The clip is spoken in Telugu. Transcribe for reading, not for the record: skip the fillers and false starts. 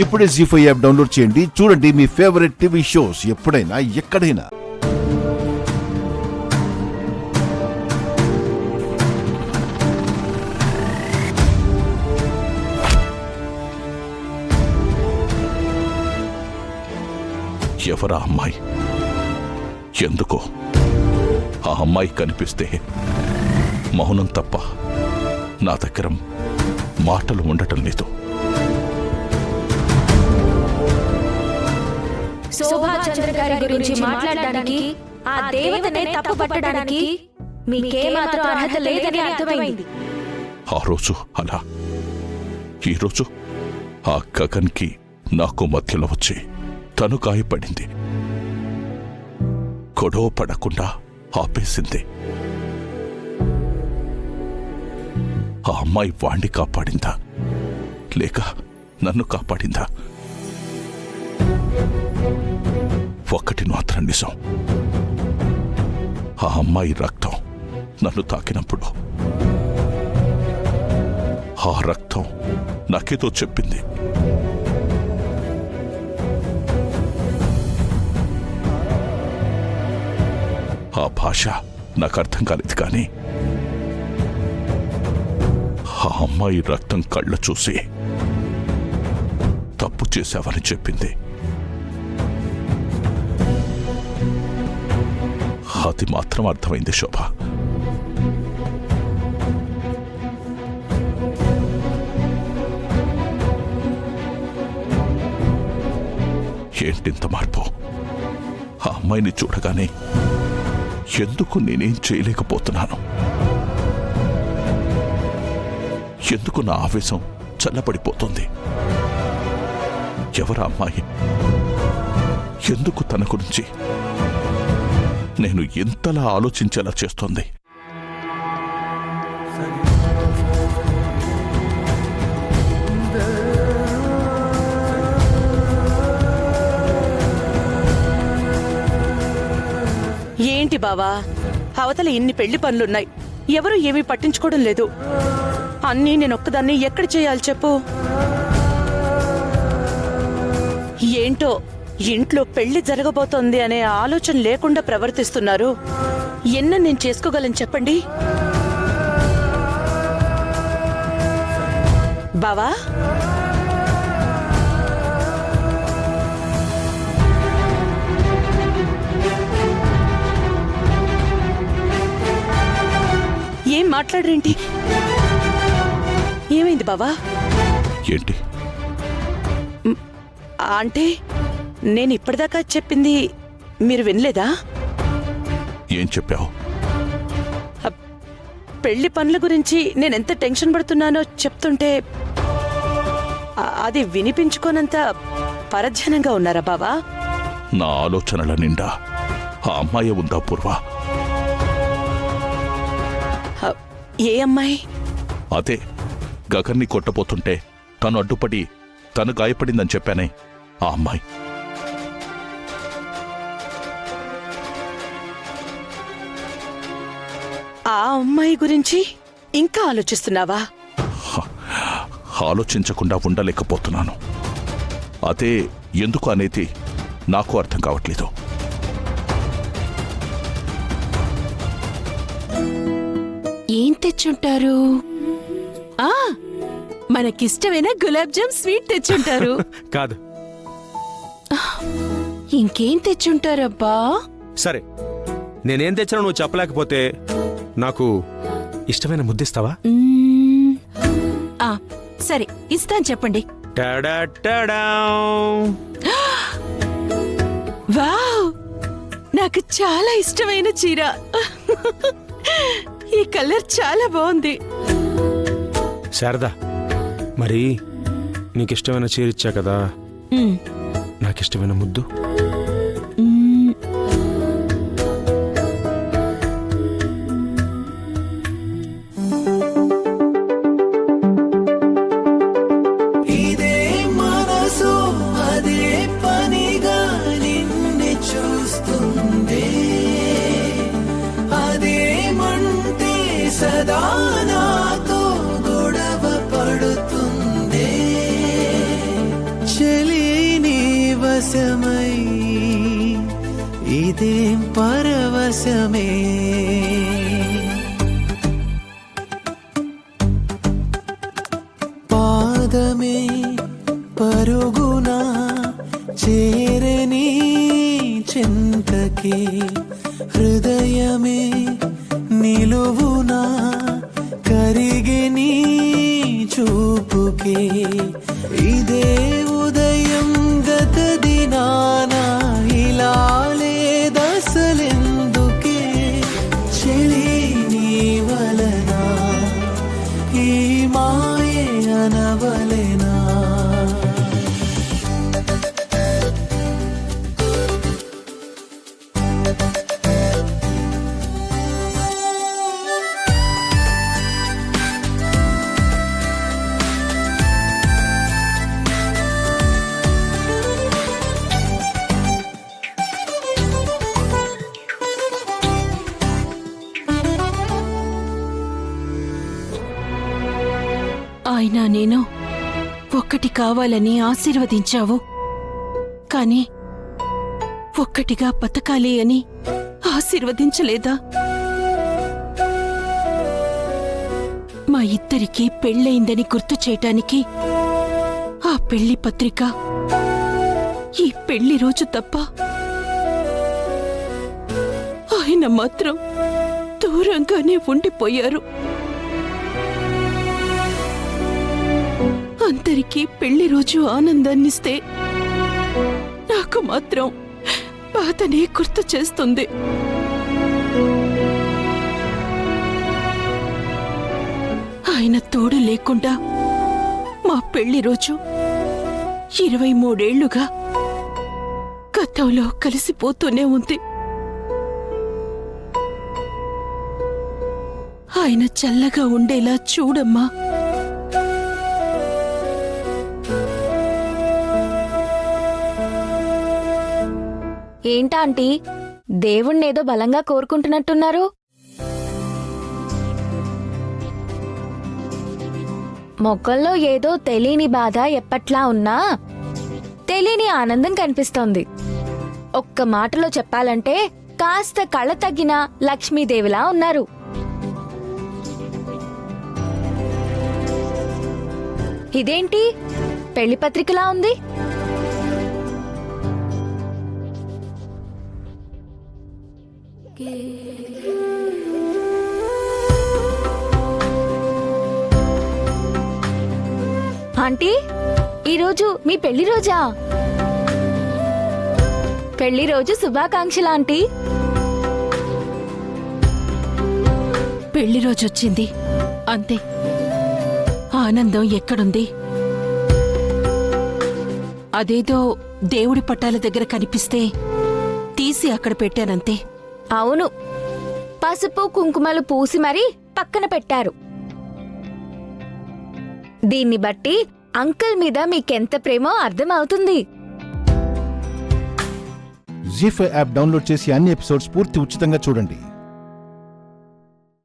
ఇప్పుడే జీ5 యాప్ డౌన్లోడ్ చేయండి. చూడండి మీ ఫేవరెట్ టీవీ షోస్ ఎప్పుడైనా ఎక్కడైనా. ఎవరా అమ్మాయి? ఎందుకో ఆ అమ్మాయి కనిపిస్తే మౌనం తప్ప నా దగ్గర మాటలు ఉండటం లేదు. శోభాచంద్ర గారి గురించి మాట్లాడడానికి, ఆ దేవతనే తప్పు పట్టడానికి మీకేమాత్రం అర్హత లేదని అర్థమైంది. ఆ రోజు అలా, ఈరోజు ఆ గగన్కి నాకు మధ్యలో వచ్చి తను గాయపడింది. గొడవ పడకుండా ఆపేసింది. ఆ అమ్మాయి వాణ్ణి కాపాడిందా లేక నన్ను కాపాడిందా? ఒక్కటి మాత్రం నిజం, ఆ అమ్మాయి రక్తం నన్ను తాకినప్పుడు ఆ రక్తం నాకేదో చెప్పింది. ఆ భాష నాకు అర్థం కాలేదు, కానీ ఆ అమ్మాయి రక్తం కళ్ళ చూసి తప్పు చేశావని చెప్పింది. అది మాత్రం అర్థమైంది శోభ. ఏంటింత మార్పు? ఆ అమ్మాయిని చూడగానే ఎందుకు నేనేం చేయలేకపోతున్నాను? ఎందుకు నా ఆవేశం చల్లబడిపోతుంది? ఎవరా అమ్మాయి? ఎందుకు తన గురించి నేను ఎంతలా ఆలోచించేలా చేస్తోంది? ఏంటి బావా, అవతల ఇన్ని పెళ్లి పనులున్నాయి, ఎవరూ ఏమీ పట్టించుకోవడం లేదు. అన్నీ నేనొక్కదాన్ని ఎక్కడ చేయాలి చెప్పు? ఏంటో ఇంట్లో పెళ్లి జరగబోతోంది అనే ఆలోచన లేకుండా ప్రవర్తిస్తున్నారు. ఎన్న నేను చేసుకోగలను చెప్పండి బావా? ఏం మాట్లాడరేంటి? ఏమైంది బావా? ఏంటి అంటే నేను ఇప్పటిదాకా చెప్పింది మీరు వినలేదా? ఏం చెప్పావు? పెళ్లి పనుల గురించి నేనెంత టెన్షన్ పడుతున్నానో చెప్తుంటే అది వినిపించుకోనంత పరధ్యానంగా ఉన్నారా బావా? నా ఆలోచనల నిండా ఆ అమ్మాయి ఉందా పూర్వ? ఏ అమ్మాయి? అదే గగన్ని కొట్టబోతుంటే తను అడ్డుపడి తను గాయపడిందని చెప్పానే, ఆ అమ్మాయి. ఆ అమ్మాయి గురించి ఇంకా ఆలోచిస్తున్నావా? ఆలోచించకుండా ఉండలేకపోతున్నాను. అదే ఎందుకు అనేది నాకు అర్థం కావట్లేదు. ఏం తెచ్చుంటారు? మనకిష్టమైన గులాబ్ జామ్ స్వీట్ తెచ్చుంటారు. కాదు. ఇంకేం తెచ్చుంటారబ్బా? సరే, నేనేం తెచ్చినా నువ్వు చెప్పలేకపోతే నాకు ఇష్టమైన ముద్దిస్తావా? సరే, ఇస్తాను, చెప్పండి. వావ్, నాకు చాలా ఇష్టమైన చీర. ఈ కలర్ చాలా బాగుంది. శారదా, మరి నీకిష్టమైన చీర ఇచ్చా కదా, నాకిష్టమైన ముద్దు. సదానాతో గొడవ పడుతుందే. ఆవేశమై ఇదేం పరవశమే పాదమే పరుగున చేరని చింతకే హృదయమే నిలువునా కరిగని చూపుకే ఇదే ఉదయం గత దినాన ఇలా లేదసలెందుకే చెలి నీ వలన ఈ మాయే అనవలెనా ఆయన నేను ఒక్కటి కావాలని ఆశీర్వదించావు, కానీ ఒక్కటిగా బతకాలి అని ఆశీర్వదించలేదా? మా ఇద్దరికీ పెళ్ళయిందని గుర్తు చేయటానికి ఆ పెళ్లి పత్రిక ఈ పెళ్లి రోజు తప్ప ఆయన మాత్రం దూరంగానే ఉండిపోయారు. అందరికీ పెళ్లి రోజు ఆనందాన్నిస్తే నాకు మాత్రం బాధనే గుర్తు చేస్తుంది. ఆయన తోడు లేకుండా మా పెళ్లి రోజు 23 ఏళ్లుగా గతంలో కలిసిపోతూనే ఉంది. ఆయన చల్లగా ఉండేలా చూడమ్మా. ఏంటాంటీ దేవుణ్ణేదో బలంగా కోరుకుంటున్నట్టున్నారు? మొక్కల్లో ఏదో తెలియని బాధ ఎప్పట్లా ఉన్నా తెలియని ఆనందం కనిపిస్తోంది. ఒక్క మాటలో చెప్పాలంటే కాస్త కళ తగ్గిన లక్ష్మీదేవిలా ఉన్నారు. ఇదేంటి పెళ్లి పత్రికలా ఉంది? ఆంటీ, ఈరోజు మీ పెళ్లి రోజా? పెళ్లి రోజు శుభాకాంక్షలు ఆంటీ. పెళ్లి రోజొచ్చింది అంతే, ఆనందం ఎక్కడుంది? అదేదో దేవుడి పట్టాల దగ్గర కనిపిస్తే తీసి అక్కడ పెట్టానంతే. అవును, పసుపు కుంకుమలు పూసి మరీ పక్కన పెట్టారు. దీన్ని బట్టి అంకుల్ మీద మీకెంత ప్రేమో అర్థమవుతుంది. జీ5 యాప్ డౌన్లోడ్ చేసి అన్ని ఎపిసోడ్స్ పూర్తి ఉచితంగా చూడండి.